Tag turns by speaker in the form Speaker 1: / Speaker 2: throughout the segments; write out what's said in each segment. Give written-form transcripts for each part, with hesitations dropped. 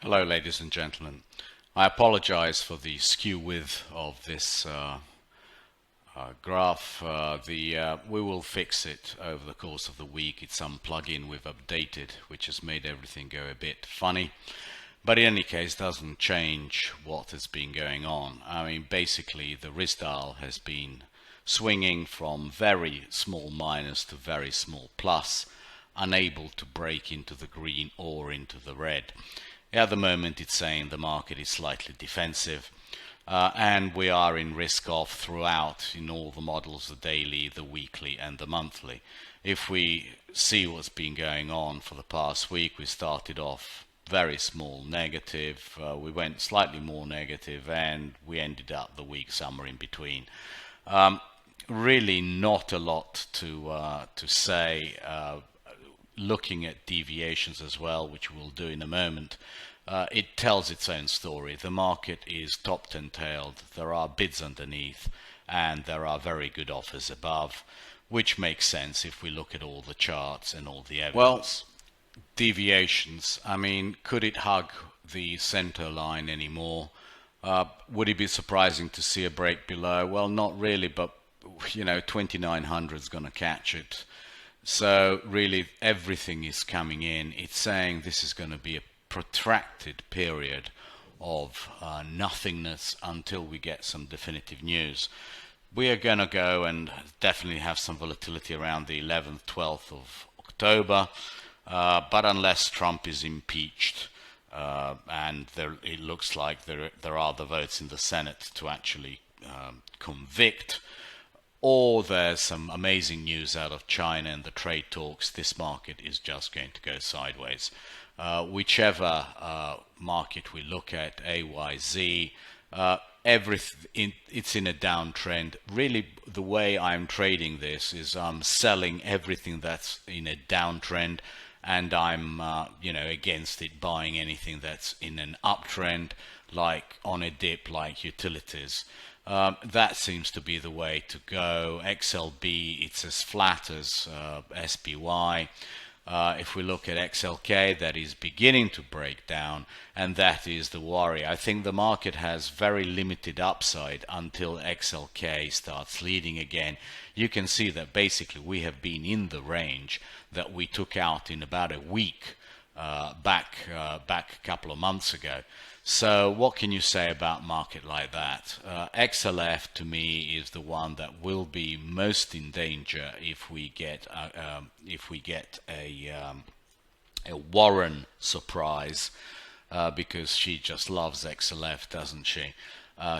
Speaker 1: Hello, ladies and gentlemen. I apologize for the skew width of this graph. We will fix it over the course of the week. It's some plugin we've updated, which has made everything go a bit funny. But in any case, doesn't change what has been going on. I mean, basically, the Rizdal has been swinging from very small minus to very small plus, unable to break into the green or into the red. At the moment, it's saying the market is slightly defensive. And we are in risk off throughout in all the models, the daily, the weekly and the monthly. If we see what's been going on for the past week, we started off very small negative, we went slightly more negative, and we ended up the week somewhere in between. Really not a lot to say. Looking at deviations as well, which we'll do in a moment, it tells its own story. The market is topped and tailed, there are bids underneath, and there are very good offers above, which makes sense if we look at all the charts and all the evidence. Well, deviations, I mean, could it hug the center line anymore? Would it be surprising to see a break below? Well, not really, but 2900 is going to catch it. So really everything is coming in. It's saying this is going to be a protracted period of nothingness until we get some definitive news. We are going to go and definitely have some volatility around the 11th, 12th of October. But unless Trump is impeached, and it looks like there are the votes in the Senate to actually convict, or there's some amazing news out of China and the trade talks, this market is just going to go sideways. Whichever market we look at, A, Y, Z, it's in a downtrend. Really, the way I'm trading this is I'm selling everything that's in a downtrend, and I'm against it, buying anything that's in an uptrend, like on a dip, like utilities. That seems to be the way to go. XLB, it's as flat as SPY. If we look at XLK, that is beginning to break down, and that is the worry. I think the market has very limited upside until XLK starts leading again. You can see that basically we have been in the range that we took out in about a week back a couple of months ago. So what can you say about market like that? XLF to me is the one that will be most in danger if we get a Warren surprise, because she just loves XLF, doesn't she?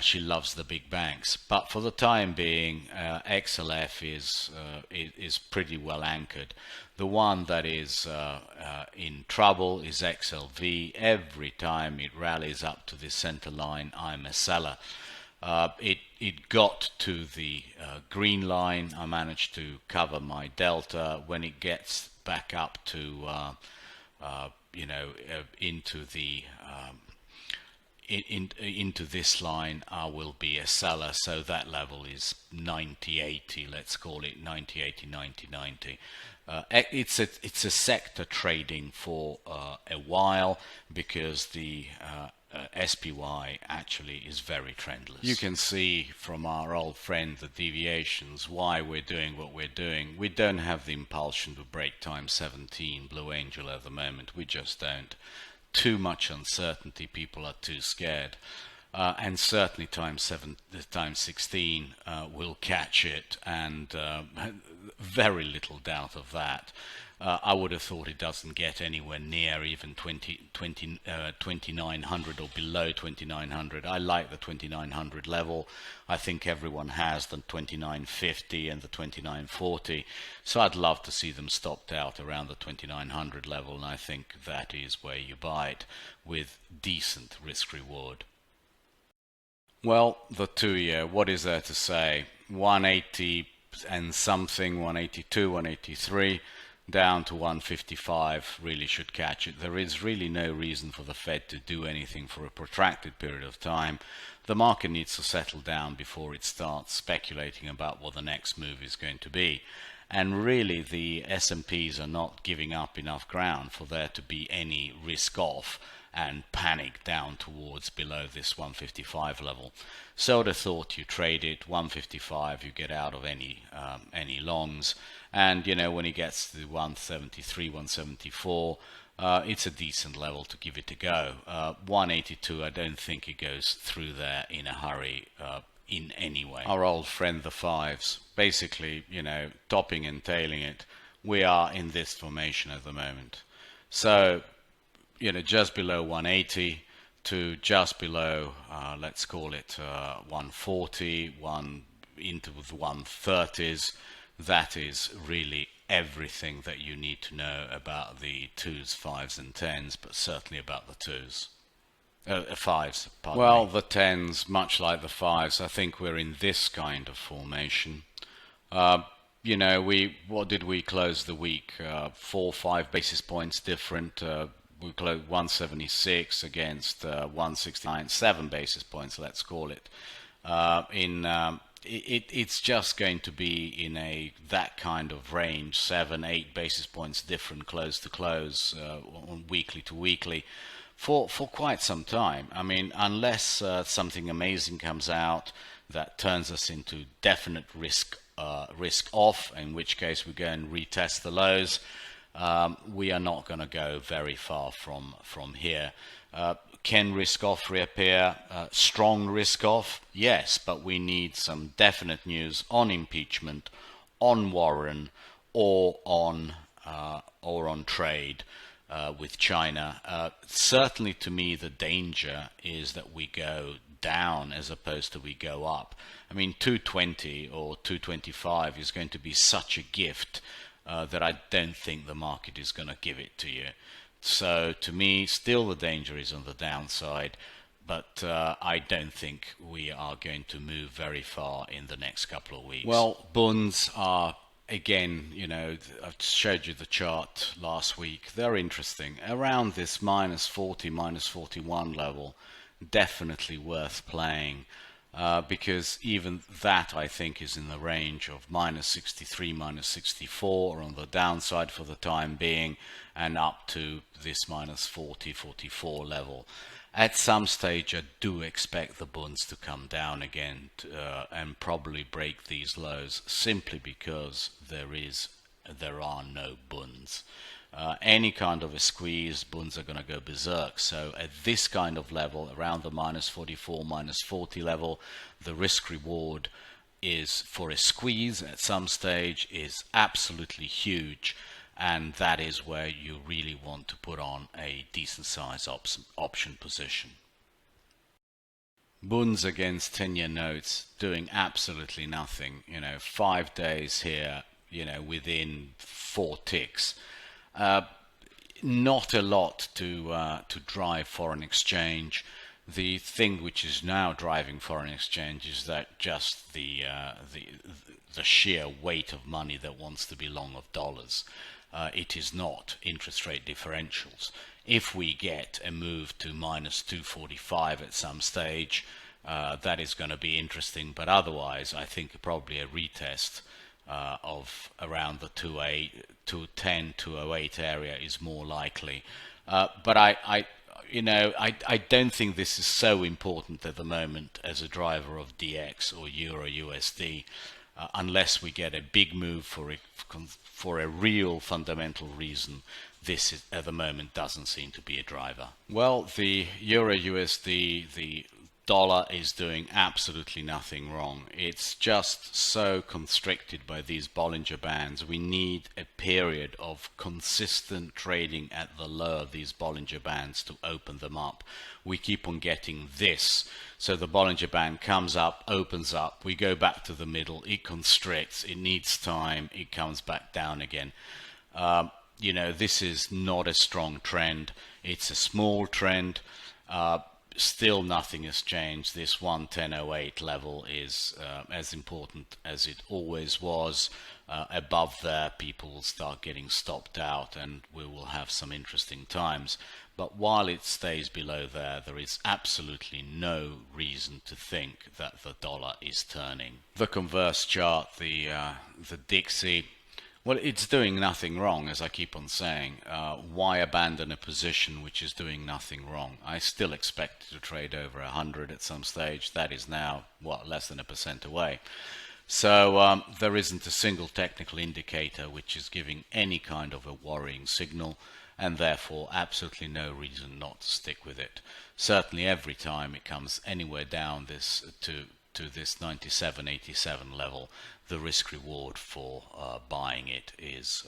Speaker 1: She loves the big banks, but for the time being, XLF is pretty well anchored. The one that is in trouble is XLV. Every time it rallies up to the center line, I'm a seller. It got to the green line. I managed to cover my delta. When it gets back up to into the into this line, I will be a seller. So that level is 90.80, let's call it 90.80, 90.90. It's a sector trading for a while, because the SPY actually is very trendless. You can see from our old friend the deviations why we're doing what we're doing. We don't have the impulsion to break time 17 Blue Angel at the moment. We just don't. Too much uncertainty, people are too scared, and certainly times 16 will catch it, and very little doubt of that. I would have thought it doesn't get anywhere near even 2900 or below 2900. I like the 2900 level. I think everyone has the 2950 and the 2940. So I'd love to see them stopped out around the 2900 level, and I think that is where you buy it with decent risk reward. Well, the 2-year, what is there to say? 180 and something, 182, 183. Down to 155 really should catch it. There is really no reason for the Fed to do anything for a protracted period of time. The market needs to settle down before it starts speculating about what the next move is going to be. and really the S&Ps are not giving up enough ground for there to be any risk off and panic down towards below this 155 level. So the thought, you trade it 155, you get out of any longs, and when it gets to 173, 174, it's a decent level to give it a go. 182, I don't think it goes through there in a hurry in any way. Our old friend the fives, basically, topping and tailing it. We are in this formation at the moment. So, just below 180 to just below, let's call it 140, into the 130s. That is really everything that you need to know about the 2s, 5s and 10s, but certainly about the 2s. 5s, pardon me. The 10s, much like the 5s, I think we're in this kind of formation. What did we close the week? 4 or 5 basis points different. We closed 176 against 169, 7 basis points, let's call it. It's just going to be in that kind of range, 7, 8 basis points different close to close, on weekly to weekly, for quite some time. I mean, unless something amazing comes out that turns us into definite risk off, in which case we go and retest the lows, we are not going to go very far from here. Can risk off reappear? Strong risk off? Yes, but we need some definite news on impeachment, on Warren, or on trade with China. Certainly, to me, the danger is that we go down as opposed to we go up. I mean, 220 or 225 is going to be such a gift that I don't think the market is going to give it to you. So to me, still the danger is on the downside, but I don't think we are going to move very far in the next couple of weeks. Well, bonds are, again, I showed you the chart last week. They're interesting. Around this -40, -41 level, definitely worth playing. Because even that, I think, is in the range of -63, -64 on the downside for the time being, and up to this -40, 44 level. At some stage, I do expect the bonds to come down again and probably break these lows, simply because there are no bonds. Any kind of a squeeze, bonds are going to go berserk. So at this kind of level, around the -44, -40 level, the risk reward is for a squeeze at some stage is absolutely huge, and that is where you really want to put on a decent size option position. Bonds against 10-year notes doing absolutely nothing. 5 days here, within 4 ticks. Not a lot to drive foreign exchange. The thing which is now driving foreign exchange is that just the sheer weight of money that wants to be long of dollars. It is not interest rate differentials. If we get a move to -245 at some stage, that is going to be interesting. But otherwise, I think probably a retest of around the 210, 208 area is more likely. But I don't think this is so important at the moment as a driver of DX or Euro USD, unless we get a big move for a real fundamental reason. This is, at the moment, doesn't seem to be a driver. Well, the Euro USD, the dollar is doing absolutely nothing wrong. It's just so constricted by these Bollinger Bands. We need a period of consistent trading at the low of these Bollinger Bands to open them up. We keep on getting this. So the Bollinger Band comes up, opens up, we go back to the middle, it constricts, it needs time, it comes back down again. This is not a strong trend. It's a small trend. Still nothing has changed. This 110.08 level is as important as it always was. Above there, people will start getting stopped out and we will have some interesting times. But while it stays below there, there is absolutely no reason to think that the dollar is turning. The converse chart, the Dixie, Well, it's doing nothing wrong, as I keep on saying. Why abandon a position which is doing nothing wrong? I still expect it to trade over 100 at some stage. That is now, what, less than a percent away. So there isn't a single technical indicator which is giving any kind of a worrying signal, and therefore absolutely no reason not to stick with it. Certainly every time it comes anywhere down this to this 97.87 level, the risk reward for buying it is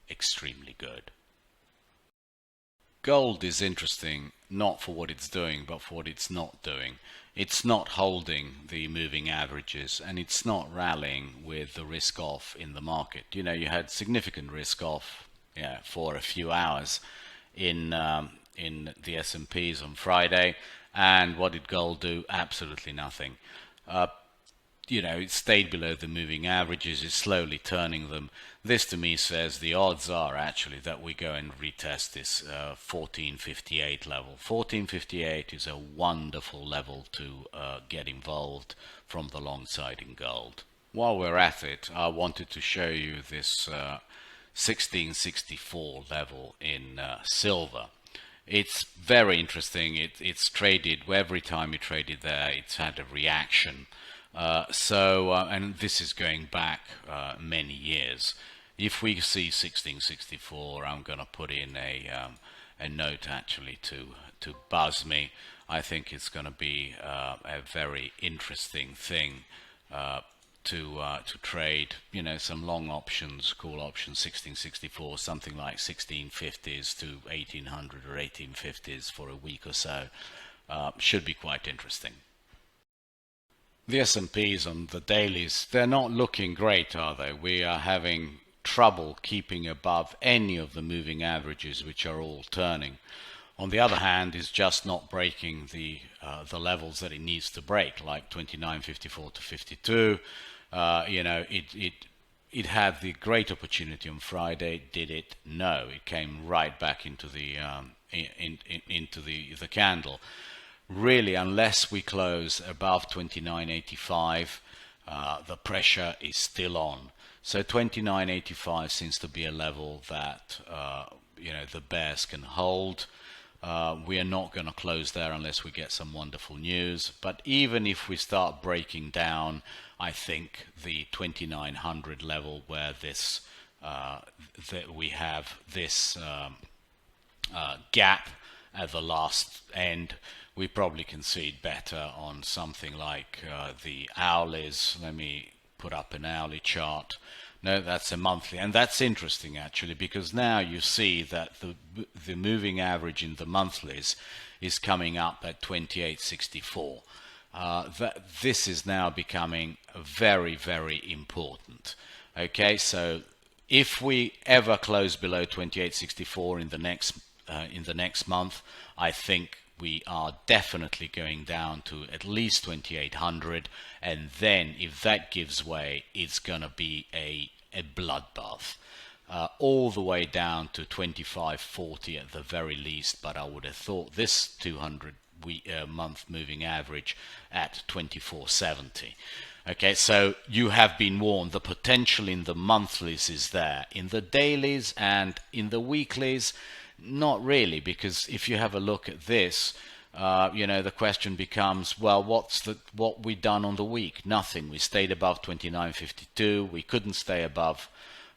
Speaker 1: extremely good. Gold is interesting not for what it's doing, but for what it's not doing. It's not holding the moving averages, and it's not rallying with the risk off in the market. You know, you had significant risk off, yeah, for a few hours in the S&Ps on Friday, and what did gold do? Absolutely nothing. You know, it stayed below the moving averages, it's slowly turning them. This to me says the odds are actually that we go and retest this 1458 level. 1458 is a wonderful level to get involved from the long side in gold. While we're at it, I wanted to show you this 1664 level in silver. It's very interesting. It's traded, every time you traded there, it's had a reaction. And this is going back many years. If we see 1664, I'm going to put in a note actually to buzz me. I think it's going to be a very interesting thing to trade. You know, some long options, call options, 1664, something like 1650s to 1800 or 1850s for a week or so. Should be quite interesting. The S&Ps on the dailies, they're not looking great, are they? We are having trouble keeping above any of the moving averages, which are all turning. On the other hand, it's just not breaking the levels that it needs to break, like 29.54 to 52. You know, it had the great opportunity on Friday. Did it? No. It came right back into the into the candle. Really, unless we close above 29.85, the pressure is still on. So 29.85 seems to be a level that you know, the bears can hold. We are not going to close there unless we get some wonderful news. But even if we start breaking down, I think the 2900 level, where this that we have this gap at the last end, we probably can see it better on something like the hourlies. Let me put up an hourly chart. No, that's a monthly, and that's interesting actually, because now you see that the moving average in the monthlies is coming up at 28.64. This is now becoming very, very important. Okay, so if we ever close below 28.64 in the next month, I think we are definitely going down to at least 2800, and then if that gives way, it's gonna be a bloodbath, all the way down to 2540 at the very least. But I would have thought this 200 month moving average at 2470. Okay, so you have been warned. The potential in the monthlies is there. In the dailies and in the weeklies, not really, because if you have a look at this, you know, the question becomes, well, what we done on the week? Nothing. We stayed above 29.52. We couldn't stay above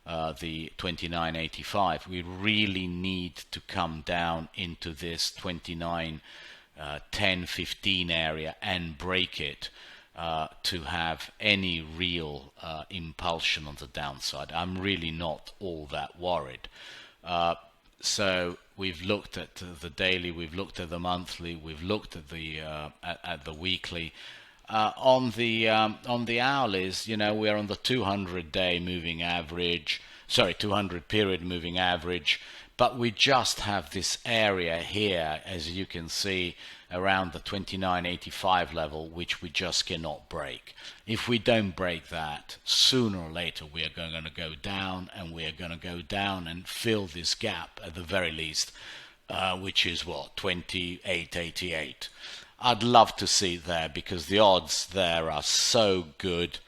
Speaker 1: the 29.85. We really need to come down into this 29.10-15 area and break it to have any real impulsion on the downside. I'm really not all that worried. So we've looked at the daily, we've looked at the monthly, we've looked at the weekly. On the hourlies, you know, we're on the 200-day moving average, 200 period moving average, but we just have this area here, as you can see, around the 29.85 level, which we just cannot break. If we don't break that, sooner or later we are going to go down, and we are going to go down and fill this gap at the very least, which is what, 28.88. I'd love to see there, because the odds there are so good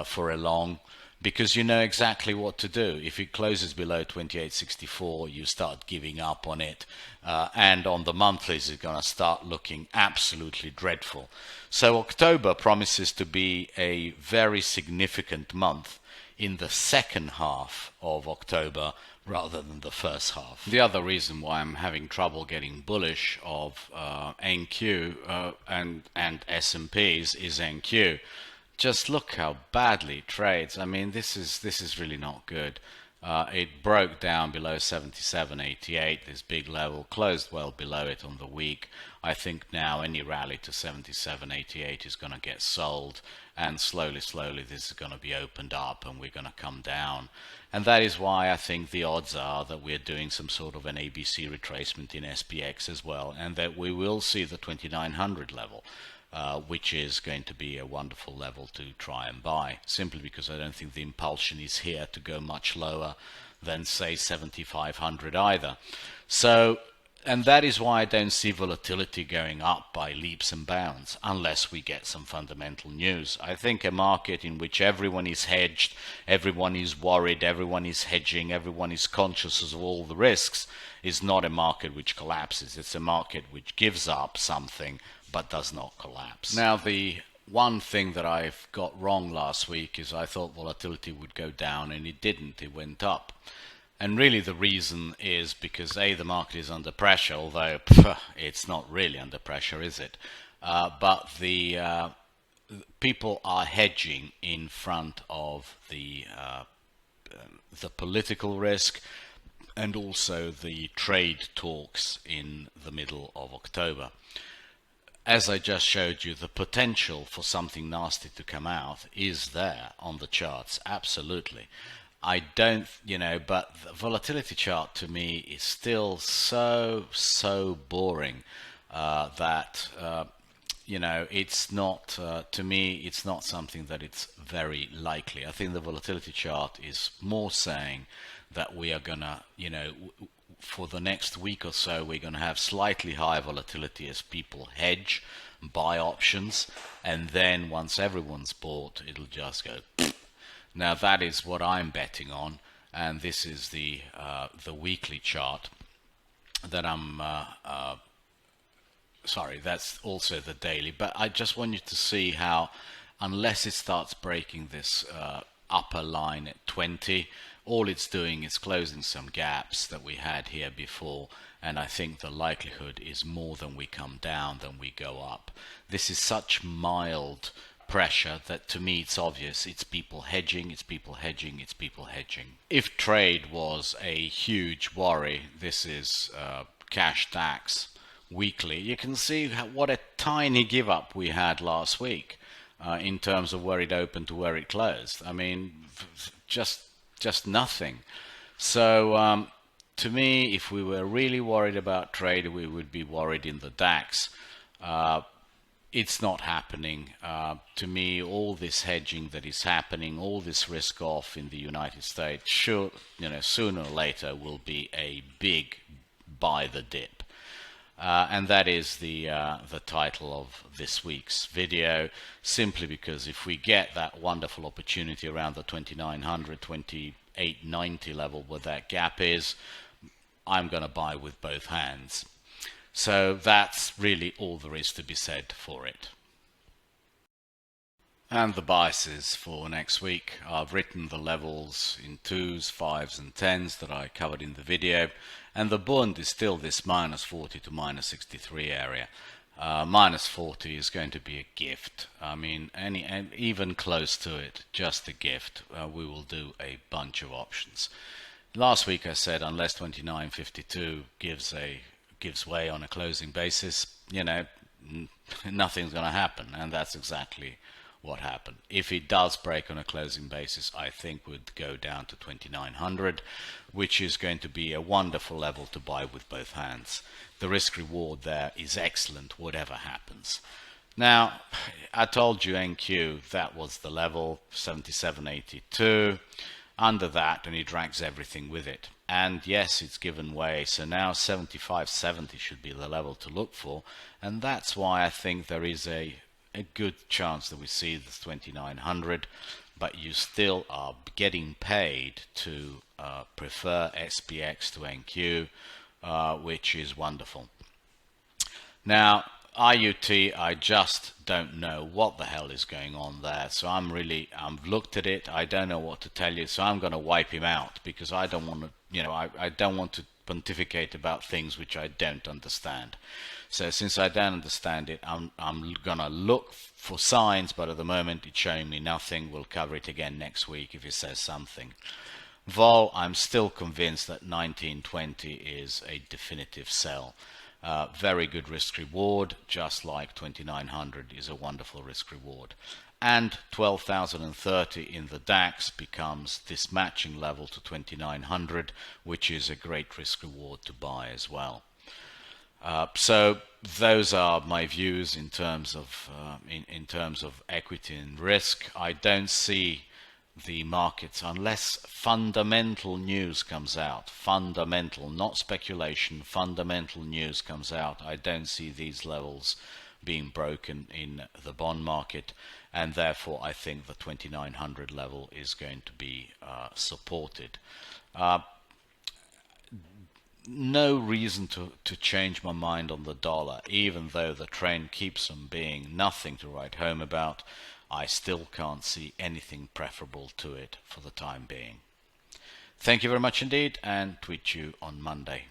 Speaker 1: for a long. because you know exactly what to do. If it closes below 28.64, you start giving up on it, and on the monthlies it's going to start looking absolutely dreadful. So October promises to be a very significant month in the second half of October rather than the first half. The other reason why I'm having trouble getting bullish of NQ and S&Ps is NQ. Just look how badly it trades. I mean, this is really not good. It broke down below 77.88, this big level, closed well below it on the week. I think now any rally to 77.88 is going to get sold, and slowly this is going to be opened up and we're going to come down. And that is why I think the odds are that we're doing some sort of an ABC retracement in SPX as well, and that we will see the 2900 level. Which is going to be a wonderful level to try and buy, simply because I don't think the impulsion is here to go much lower than, say, 7,500 either. So, and that is why I don't see volatility going up by leaps and bounds unless we get some fundamental news. I think a market in which everyone is hedged, everyone is worried, everyone is hedging, everyone is conscious of all the risks is not a market which collapses. It's a market which gives up something but does not collapse. Now, the one thing that I've got wrong last week is I thought volatility would go down, and it didn't. It went up. And really the reason is because A, the market is under pressure, although it's not really under pressure, is it? But the people are hedging in front of the political risk and also the trade talks in the middle of October. As I just showed you, the potential for something nasty to come out is there on the charts, absolutely. I don't, but the volatility chart to me is still so boring that, it's not, to me, it's not something that it's very likely. I think the volatility chart is more saying that we are gonna, for the next week or so, we're going to have slightly higher volatility as people hedge, buy options, and then once everyone's bought, it'll just go. Now that is what I'm betting on, and this is the weekly chart that I'm. Sorry, that's also the daily. But I just want you to see how, unless it starts breaking this upper line at 20. All it's doing is closing some gaps that we had here before, and I think the likelihood is more than we come down than we go up. This is such mild pressure that to me it's obvious. It's people hedging, it's people hedging, it's people hedging. If trade was a huge worry, this is cash tax weekly. You can see what a tiny give up we had last week in terms of where it opened to where it closed. I mean, just nothing. So to me, if we were really worried about trade, we would be worried in the DAX. It's not happening. To me, all this hedging that is happening, all this risk off in the United States, sure, sooner or later will be a big buy the dip. And that is the title of this week's video, simply because if we get that wonderful opportunity around the 2900, 2890 level where that gap is, I'm going to buy with both hands. So that's really all there is to be said for it. And the biases for next week, I've written the levels in 2s, 5s and 10s that I covered in the video, and the Bund is still this -40 to -63 area. -40 is going to be a gift. I mean, even close to it, just a gift. We will do a bunch of options. Last week I said unless 29.52 gives way on a closing basis, nothing's going to happen, and that's exactly what happened. If it does break on a closing basis, I think we'd go down to 2900, which is going to be a wonderful level to buy with both hands. The risk reward there is excellent, whatever happens. Now, I told you NQ, that was the level, 77.82. Under that, and it drags everything with it. And yes, it's given way, so now 75.70 should be the level to look for, and that's why I think there is a good chance that we see the 2900, but you still are getting paid to prefer SPX to NQ, which is wonderful. Now, IUT, I just don't know what the hell is going on there. So I've looked at it. I don't know what to tell you. So I'm going to wipe him out because I don't want to, I don't want to pontificate about things which I don't understand. So since I don't understand it, I'm going to look for signs, but at the moment it's showing me nothing. We'll cover it again next week if it says something. Vol, I'm still convinced that 1920 is a definitive sell. Very good risk reward, just like 2900 is a wonderful risk reward. And 12,030 in the DAX becomes this matching level to 2900, which is a great risk reward to buy as well. So those are my views in terms of in terms of equity and risk. I don't see the markets unless fundamental news comes out. Fundamental, not speculation. Fundamental news comes out. I don't see these levels being broken in the bond market, and therefore I think the 2900 level is going to be supported. No reason to change my mind on the dollar, even though the trend keeps on being nothing to write home about. I still can't see anything preferable to it for the time being. Thank you very much indeed, and tweet you on Monday.